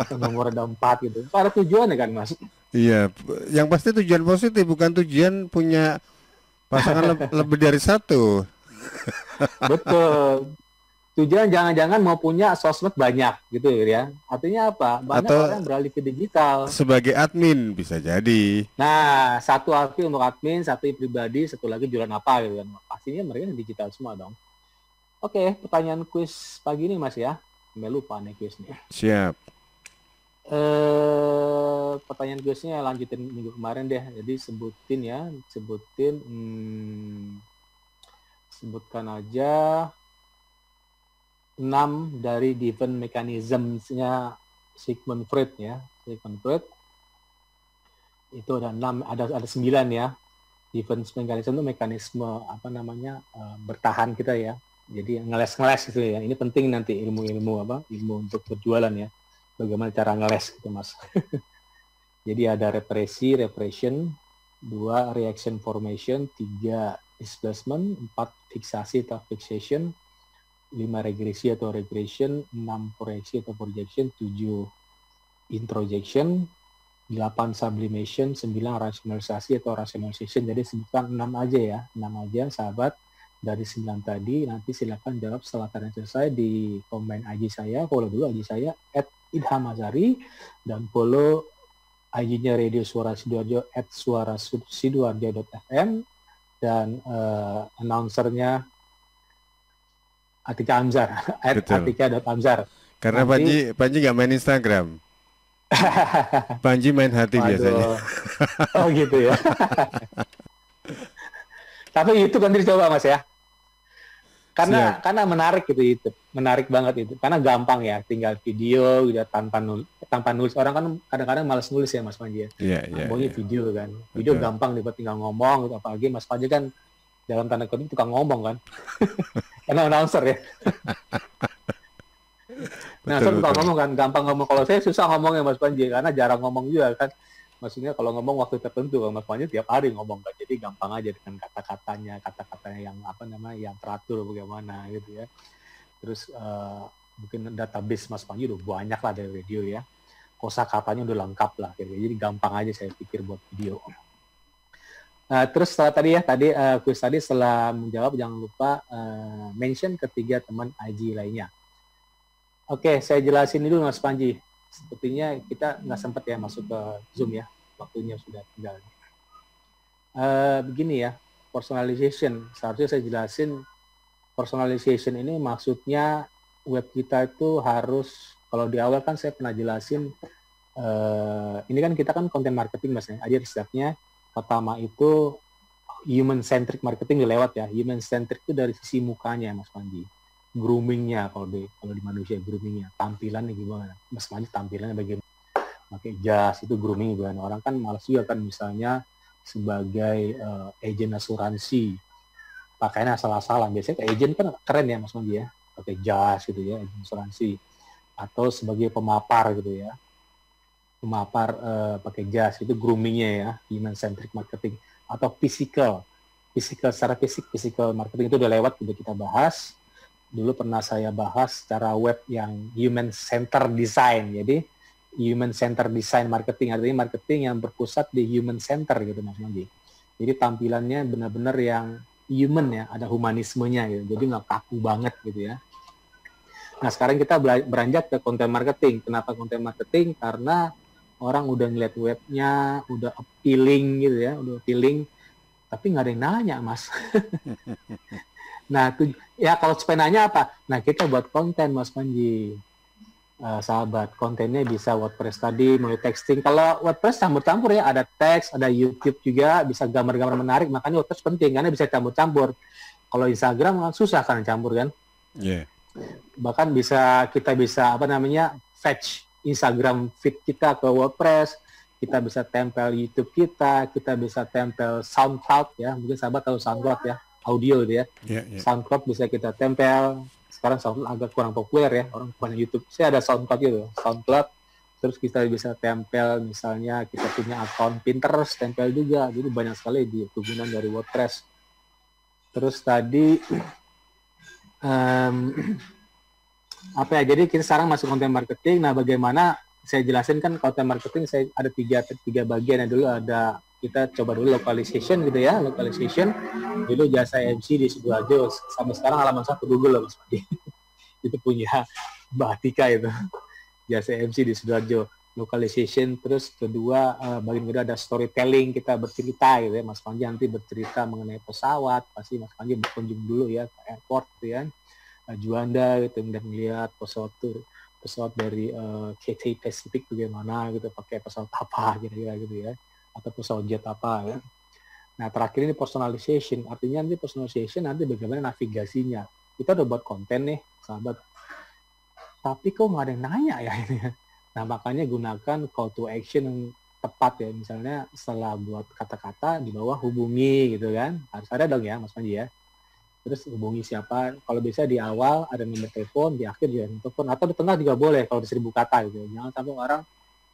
Atau nomor ada 4 gitu. Ada tujuannya kan Mas? Iya, yang pasti tujuan positif, bukan tujuan punya pasangan lebih dari satu. Betul. Tujuan jangan-jangan mau punya sosmed banyak gitu ya. Artinya apa? Banyak Atau orang beralih ke digital. Sebagai admin bisa jadi. Nah, satu akun untuk admin, satu pribadi, satu lagi jualan apa gitu kan. Pastinya mereka digital semua dong. Oke, pertanyaan kuis pagi ini Mas ya. Sampai lupa nih kuisnya. Siap. Pertanyaan kuisnya lanjutin minggu kemarin deh. Jadi sebutkan aja 6 dari different mechanisms-nya Sigmund Freud ya. Sigmund Freud itu ada 6, ada 9 ya. Different mechanism itu mekanisme bertahan kita ya. Jadi ngeles gitu ya. Ini penting nanti ilmu untuk berjualan ya. Bagaimana cara ngeles gitu Mas. Jadi ada repression, 2 reaction formation, 3 displacement, 4 fiksasi atau fixation, 5 regresi atau regression, 6 proyeksi atau projection, 7 introjection, 8 sublimation, 9 rasionalisasi atau rationalization. Jadi sebutkan 6 aja ya, 6 aja sahabat. Dari 9 tadi, nanti silakan jawab setelah tanya selesai di komen IG saya, follow dulu IG saya, @idhamazari, dan follow IG-nya Radio Suara Sidoarjo, @suarasidoarjo.fm, dan announcernya Atika Amzar, @atika.amzar. Karena Panji nggak main Instagram. Panji main hati biasanya. Waduh. Oh gitu ya. Tapi itu kan dicoba Mas ya. Siap. Karena menarik gitu YouTube. Menarik banget itu. Karena gampang ya, tinggal video gitu tanpa nulis. Orang kan kadang-kadang malas nulis ya Mas Panji ya. Iya, iya. Maunya Iya. video kan. Video Betul. gampang tinggal ngomong gitu. Apalagi Mas Panji kan dalam tanda kutip tukang ngomong kan. Karena announcer ya. Nah, saya Betul, tukang betul. ngomong kan, gampang ngomong. Kalau saya susah ngomongnya Mas Panji, karena jarang ngomong juga kan. Maksudnya kalau ngomong waktu tertentu, Mas Panji tiap hari ngomong kan. Jadi gampang aja dengan kata-katanya yang apa namanya, yang teratur bagaimana gitu ya. Terus mungkin database Mas Panji udah banyak lah dari video ya. Kosakatanya udah lengkap lah gitu. Jadi gampang aja saya pikir buat video. Terus setelah tadi kuis tadi setelah menjawab jangan lupa mention ketiga teman IG lainnya. Oke, saya jelasin dulu Mas Panji. Sepertinya kita nggak sempat ya masuk ke Zoom ya. Waktunya sudah tinggal. Begini ya, personalization. Seharusnya saya jelasin personalization ini maksudnya web kita itu harus, kalau di awal kan saya pernah jelasin, ini kan kita kan content marketing Mas ya. Aja stepnya pertama itu human centric marketing udah lewat ya. Human centric itu dari sisi mukanya Mas Panji. Groomingnya kalau di manusia, groomingnya, tampilannya gimana, Mas Panji tampilannya bagaimana, pakai jas itu grooming gimana. Orang kan malas juga kan, misalnya sebagai agen asuransi pakainya asal-asalan, biasanya agent kan keren ya Mas Panji ya, pakai jas gitu ya, agen asuransi, atau sebagai pemapar gitu ya, pakai jas, itu groomingnya ya, human centric marketing. Atau physical secara physical marketing itu udah lewat, udah kita bahas. Dulu pernah saya bahas secara web yang human center design. Jadi human center design marketing, artinya marketing yang berpusat di human center gitu Mas Manji. Jadi tampilannya benar-benar yang human ya, ada humanismenya gitu. Jadi nggak kaku banget gitu ya. Nah sekarang kita beranjak ke content marketing. Kenapa content marketing? Karena orang udah ngeliat webnya, udah appealing gitu ya, tapi nggak ada yang nanya Mas. Nah, ya kalau supaya nanya apa? Nah, kita buat konten, Mas Panji. Sahabat, kontennya bisa WordPress tadi, melalui texting. Kalau WordPress campur-campur ya, ada teks, ada YouTube juga, bisa gambar-gambar menarik. Makanya WordPress penting, karena bisa campur-campur. Kalau Instagram susah kan campur kan? Iya. Bahkan kita bisa fetch Instagram feed kita ke WordPress, kita bisa tempel YouTube kita bisa tempel SoundCloud ya. Mungkin sahabat tahu SoundCloud ya. Audio gitu ya. SoundCloud bisa kita tempel. Sekarang SoundCloud agak kurang populer ya, orang punya YouTube. Saya ada SoundCloud gitu, SoundCloud. Terus kita bisa tempel, misalnya kita punya akun Pinterest, tempel juga. Jadi banyak sekali di kegunaan dari WordPress. Terus tadi jadi kita sekarang masuk konten marketing. Nah, bagaimana saya jelasin kan konten marketing saya ada tiga bagian ya. Dulu ada, kita coba dulu localization gitu ya, localization. Dulu jasa MC di Sidoarjo, sampai sekarang halaman 1 Google loh Mas Padi. Itu punya Mbak Atika itu, jasa MC di Sidoarjo. Localization, terus kedua bagian kedua ada storytelling, kita bercerita gitu ya. Mas Panji nanti bercerita mengenai pesawat, pasti Mas Panji berkunjung dulu ya ke airport gitu ya. Juanda gitu, dan melihat pesawat dari Cathay Pacific bagaimana gitu, pakai pesawat apa kira-kira gitu ya, atau pesawat jet apa ya. Nah terakhir ini personalization, artinya nanti personalization nanti bagaimana navigasinya. Kita udah buat konten nih sahabat, tapi kok nggak ada yang nanya ya ini. Nah makanya gunakan call to action yang tepat ya, misalnya setelah buat kata-kata di bawah hubungi gitu kan, harus ada dong ya Mas Panji ya. Terus hubungi siapa, kalau bisa di awal ada nomor telepon, di akhir juga nomor telepon, atau di tengah juga boleh kalau di 1000 kata gitu. Jangan sampai orang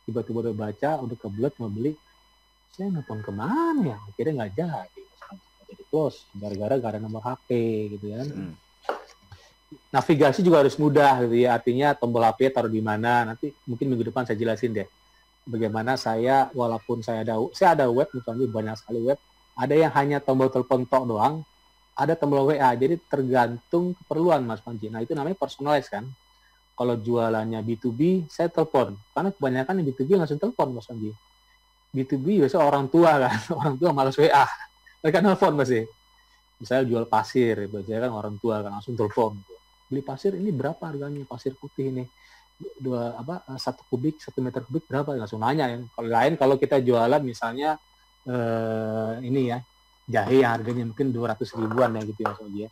tiba-tiba udah baca, udah kebelet mau beli, saya nelfon kemana ya, akhirnya nggak jadi close, gara-gara nggak ada nomor HP gitu kan. Navigasi juga harus mudah gitu ya, artinya tombol HP taruh di mana, nanti mungkin minggu depan saya jelasin deh bagaimana saya, walaupun saya ada web, misalnya banyak sekali web, ada yang hanya tombol telepon tok doang, ada tombol WA, jadi tergantung keperluan Mas Panji. Nah itu namanya personalize kan. Kalau jualannya B2B, saya telepon, karena kebanyakan yang B2B langsung telepon Mas Panji. B2B biasanya orang tua kan, orang tua malas WA, mereka nelfon masih. Misalnya jual pasir, biasanya kan orang tua kan langsung telepon. Beli pasir ini berapa harganya, pasir putih ini? 1 kubik 1 meter kubik berapa, langsung nanya ya. Kalau kita jualan misalnya ini ya, jahe yang harganya mungkin 200 ribuan ya gitu ya, Mas Panji ya,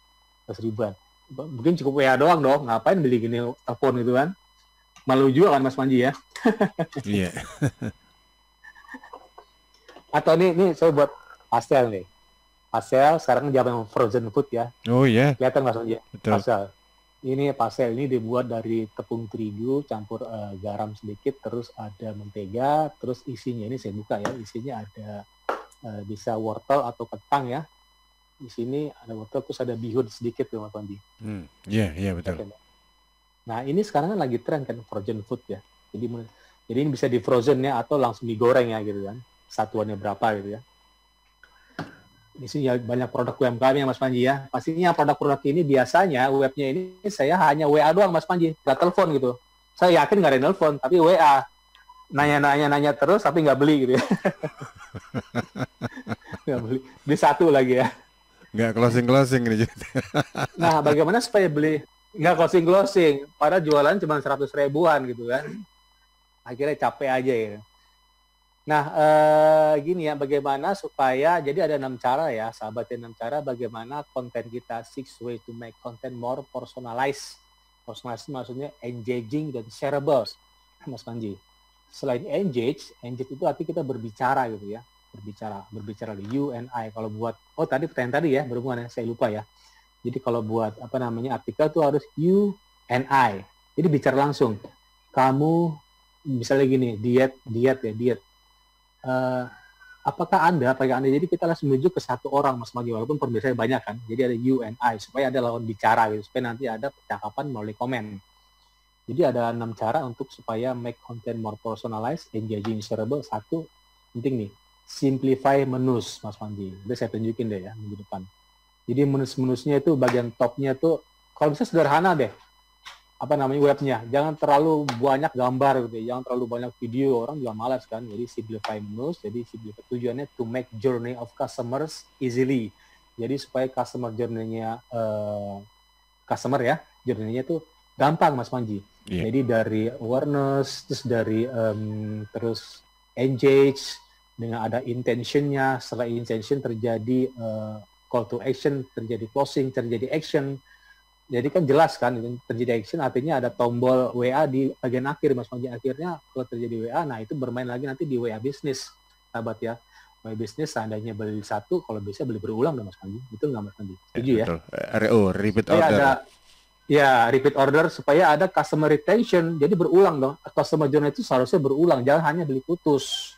200 ribuan mungkin cukup WA doang dong, ngapain beli gini telepon gitu kan, malu juga kan Mas Panji ya. Iya. Atau nih saya buat pastel nih, pastel sekarang zaman frozen food ya. Oh iya. Kelihatan Mas Panji ya, Betul. pastel ini dibuat dari tepung terigu campur garam sedikit, terus ada mentega, terus isinya ini saya buka ya, isinya ada bisa wortel atau kentang ya. Di sini ada wortel, terus ada bihun sedikit tuh Mas Panji. Iya betul. Nah ini sekarang kan lagi tren kan frozen food ya. Jadi ini bisa di frozen ya atau langsung digoreng ya gitu kan. Satuannya berapa gitu ya. Di sini banyak produk UMKM ya Mas Panji ya. Pastinya produk-produk ini biasanya webnya ini saya hanya WA doang Mas Panji, nggak telepon gitu. Saya yakin nggak ada telepon, tapi WA. Nanya terus tapi nggak beli gitu ya. Nggak beli satu lagi ya. Nggak closing nih. Nah bagaimana supaya beli nggak closing, padahal jualan cuma 100 ribuan gitu kan. Akhirnya capek aja ya. Nah gini ya, bagaimana supaya, jadi ada 6 cara ya sahabat, 6 cara bagaimana konten kita, 6 way to make content more personalized. Personalized maksudnya engaging dan shareable Mas Panji. Selain engage itu arti kita berbicara gitu ya, berbicara di you and I. Kalau buat tadi pertanyaan tadi ya berhubungan ya, saya lupa ya. Jadi kalau buat artikel tuh harus you and I. Jadi bicara langsung. Kamu misalnya gini, diet. Apakah Anda? Jadi kita langsung menuju ke satu orang Mas Magi, walaupun perbedaannya banyak kan. Jadi ada you and I supaya ada lawan bicara gitu, supaya nanti ada percakapan melalui komen. Jadi ada 6 cara untuk supaya make content more personalized, engaging, shareable. 1, penting nih, simplify menus Mas Panji. Udah saya tunjukin deh ya minggu depan. Jadi menusnya itu bagian topnya tuh kalau bisa sederhana deh. Webnya. Jangan terlalu banyak gambar gitu, jangan terlalu banyak video, orang juga malas kan. Jadi simplify menus. Jadi tujuannya to make journey of customers easily. Jadi supaya customer journey-nya journey-nya tuh gampang Mas Panji. Yeah. Jadi dari awareness, terus dari terus engage, dengan ada intentionnya. Setelah intention terjadi call to action, terjadi closing, terjadi action. Jadi kan jelas kan, terjadi action artinya ada tombol WA di bagian akhir Mas Panji. Akhirnya kalau terjadi WA, nah itu bermain lagi nanti di WA bisnis, sahabat ya. WA bisnis seandainya beli 1, kalau bisa beli berulang dong Mas Panji. Betul nggak Mas Panji? Setuju ya? RO, repeat order. Repeat order supaya ada customer retention, jadi berulang dong. Customer journey itu seharusnya berulang, jangan hanya beli putus.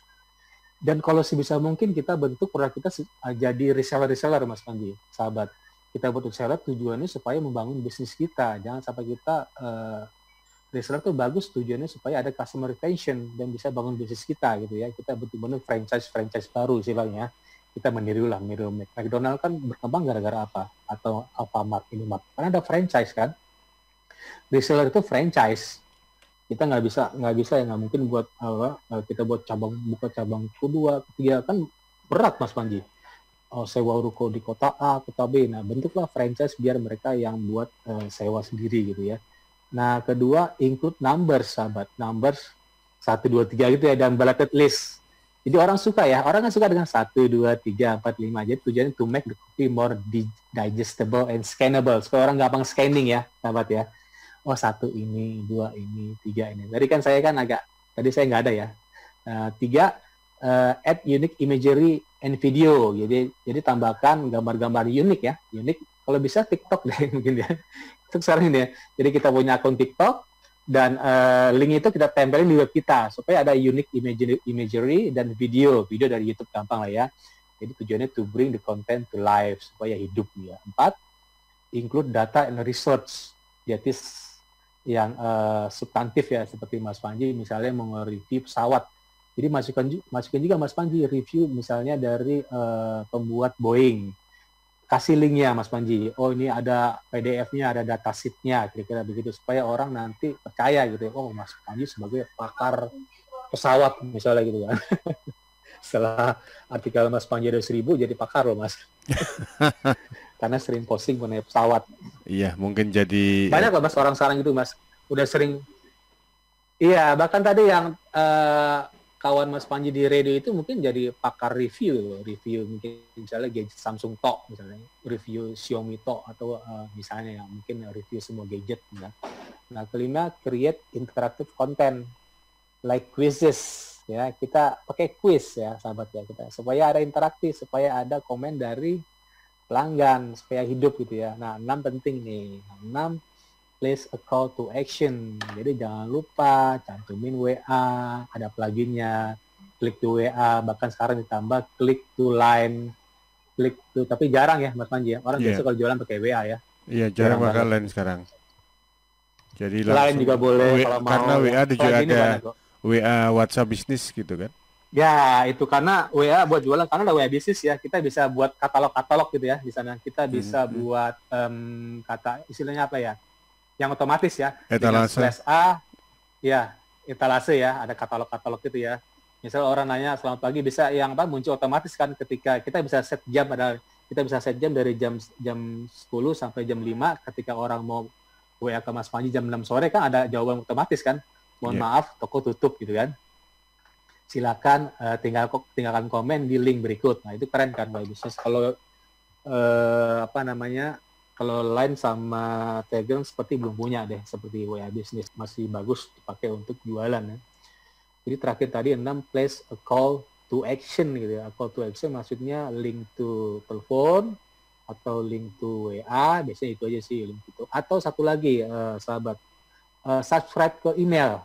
Dan kalau sebisa mungkin kita bentuk produk kita jadi reseller Mas Panji, sahabat. Kita buat reseller tujuannya supaya membangun bisnis kita. Jangan sampai kita reseller itu bagus tujuannya supaya ada customer retention dan bisa bangun bisnis kita gitu ya. Kita bentuk-bentuk franchise baru istilahnya. Kita meniru McDonald kan berkembang gara-gara apa? Atau Alfamart, Indomart. Karena ada franchise kan. Reseller itu franchise. Kita nggak bisa ya, nggak mungkin buat kita buat buka cabang kedua, ketiga, kan berat Mas Panji. Sewa ruko di kota A, kota B. Nah, bentuklah franchise biar mereka yang buat sewa sendiri gitu ya. Nah, kedua, include numbers, sahabat. Numbers 1, 2, 3 gitu ya, dan bulleted list. Jadi orang kan suka dengan 1, 2, 3, 4, 5. Jadi tujuannya to make the copy more digestible and scannable. Supaya orang gampang scanning ya, sahabat ya. 1 ini, 2 ini, 3 ini. Tadi kan saya tadi saya nggak ada ya. 3, add unique imagery and video. Jadi tambahkan gambar-gambar unik ya. Unik, kalau bisa TikTok deh mungkin ya. Itu sekarang ini ya. Jadi kita punya akun TikTok, dan link itu kita tempelin di web kita supaya ada unique imagery dan video dari YouTube, gampang lah ya. Jadi tujuannya to bring the content to life supaya hidup ya. 4, include data and research. Jadi yang substantif ya, seperti Mas Panji misalnya mau review pesawat. Jadi masukkan juga Mas Panji review misalnya dari pembuat Boeing. Kasih linknya Mas Panji. Ini ada PDF-nya, ada datasheet-nya, kira-kira begitu supaya orang nanti percaya gitu ya. Mas Panji sebagai pakar pesawat misalnya gitu kan. Setelah artikel Mas Panji ada 1000 jadi pakar loh Mas. Karena sering posting mengenai pesawat. Iya, mungkin jadi banyak loh Mas orang sekarang gitu Mas. Udah sering Iya, bahkan tadi yang kawan Mas Panji di radio itu mungkin jadi pakar review, review mungkin misalnya gadget Samsung Talk, misalnya review Xiaomi Talk, atau misalnya yang mungkin review semua gadget. Ya. Nah, kelima, create interactive content like quizzes. Ya, kita pakai quiz ya, sahabat ya kita, supaya ada interaktif, supaya ada komen dari pelanggan, supaya hidup gitu ya. Nah, 6 penting nih. 6, place a call to action. Jadi jangan lupa cantumin WA, ada pluginnya, klik to WA, bahkan sekarang ditambah klik to line, klik to, tapi jarang ya Mas Panji ya. Orang biasa kalau jualan pakai WA ya. Iya, jarang bakal lain sekarang. Jadi Line langsung juga boleh kalau mau. karena WA juga ada kok. WA WhatsApp bisnis gitu kan. Ya, itu karena WA buat jualan, karena ada WA bisnis ya. Kita bisa buat katalog-katalog gitu ya di sana. Kita bisa buat kata istilahnya apa ya? Yang otomatis ya, Etalase. /A, ya etalase ya, ada katalog-katalog gitu ya. Misal orang nanya selamat pagi, bisa yang apa muncul otomatis kan, ketika kita bisa set jam, kita bisa set jam dari jam 10 sampai jam 5, ketika orang mau WA ke Mas Panji jam 6 sore kan ada jawaban otomatis kan. Mohon maaf, toko tutup gitu kan. Silakan tinggalkan komen di link berikut. Nah, itu keren kan kalau bisnis. Kalau kalau Line sama Telegram seperti belum punya deh, seperti WA Business, masih bagus dipakai untuk jualan ya. Jadi terakhir tadi 6, place a call to action gitu ya. Call to action maksudnya link to telepon atau link to WA, biasanya itu aja sih link itu. Atau satu lagi sahabat, subscribe ke email.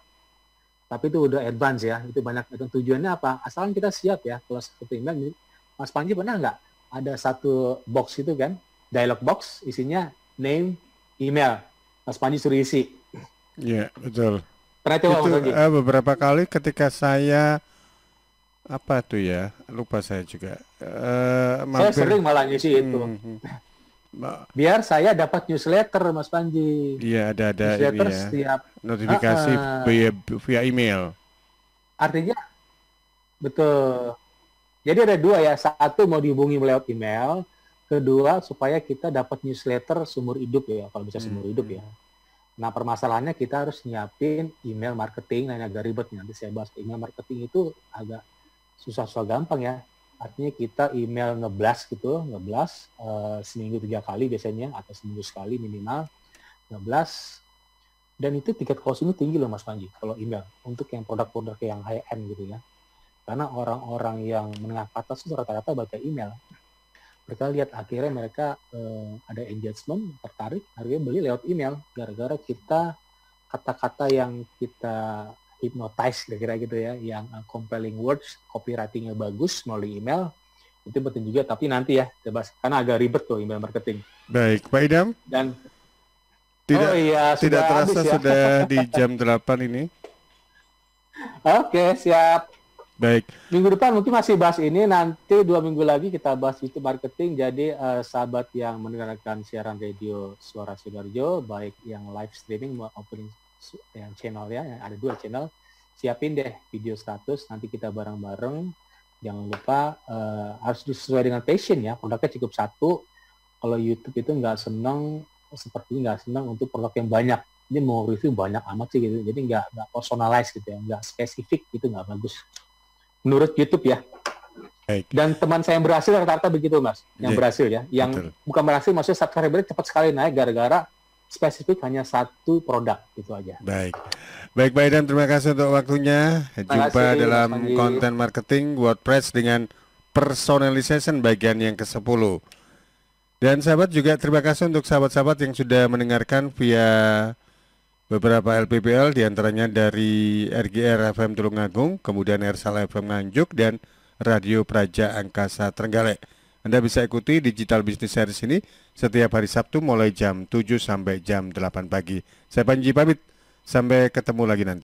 Tapi itu udah advance ya, itu banyak. Dan tujuannya apa? Asalkan kita siap ya, kalau seperti email. Mas Panji pernah nggak ada satu box itu kan, dialog box, isinya name, email. Mas Panji suruh isi. Iya, betul. Pernah coba Mas Panji? Beberapa kali ketika saya apa tuh ya, lupa saya juga. Saya sering malah ngisi itu. Biar saya dapat newsletter Mas Panji. Iya, ada newsletter ini ya. Setiap Notifikasi via email. Artinya betul. Jadi ada dua ya. Satu mau dihubungi lewat email. Kedua, supaya kita dapat newsletter seumur hidup ya, kalau bisa seumur hidup ya. Nah, permasalahannya kita harus nyiapin email marketing, nah agak ribet. Nanti saya bahas email marketing itu agak susah-susah gampang ya. Artinya kita email ngeblast gitu, seminggu 3 kali biasanya, atau seminggu sekali minimal, ngeblast. Dan itu tiket closing tinggi loh Mas Panji, kalau email, untuk yang produk-produk yang high-end gitu ya. Karena orang-orang yang menengah ke atas itu rata-rata baca email. Mereka lihat akhirnya mereka ada engagement, tertarik, akhirnya beli lewat email. Gara-gara kita kata-kata yang kita hypnotize kira-kira gitu ya, yang compelling words, copywriting-nya bagus melalui email, itu penting juga. Tapi nanti ya, karena agak ribet tuh email marketing. Baik, Pak Idam. Dan tidak terasa ya. Sudah di jam 8 ini. Oke, siap. Baik. Minggu depan mungkin masih bahas ini, nanti 2 minggu lagi kita bahas YouTube marketing. Jadi sahabat yang mendengarkan siaran radio Suara Sidoarjo, baik yang live streaming maupun yang channel ya, yang ada 2 channel, siapin deh video status, nanti kita bareng-bareng. Jangan lupa harus sesuai dengan passion ya, produknya cukup 1. Kalau YouTube itu nggak senang untuk produk yang banyak. Ini mau review banyak amat sih gitu, jadi nggak personalize gitu ya, nggak spesifik, itu nggak bagus menurut YouTube ya. Baik. Dan teman saya yang berhasil rata-rata begitu Mas, yang berhasil ya, yang bukan berhasil maksudnya subscriber cepat sekali naik gara-gara spesifik hanya 1 produk, itu aja. Baik Pak Idam, terima kasih untuk waktunya. Jumpa dalam konten marketing WordPress dengan personalization bagian yang ke-10. Dan sahabat juga terima kasih untuk sahabat-sahabat yang sudah mendengarkan via beberapa LPPL, diantaranya dari RGR FM Tulungagung, kemudian Ersal FM Nganjuk, dan Radio Praja Angkasa Trenggalek. Anda bisa ikuti Digital Business Series ini setiap hari Sabtu mulai jam 7 sampai jam 8 pagi. Saya Panji pamit, sampai ketemu lagi nanti.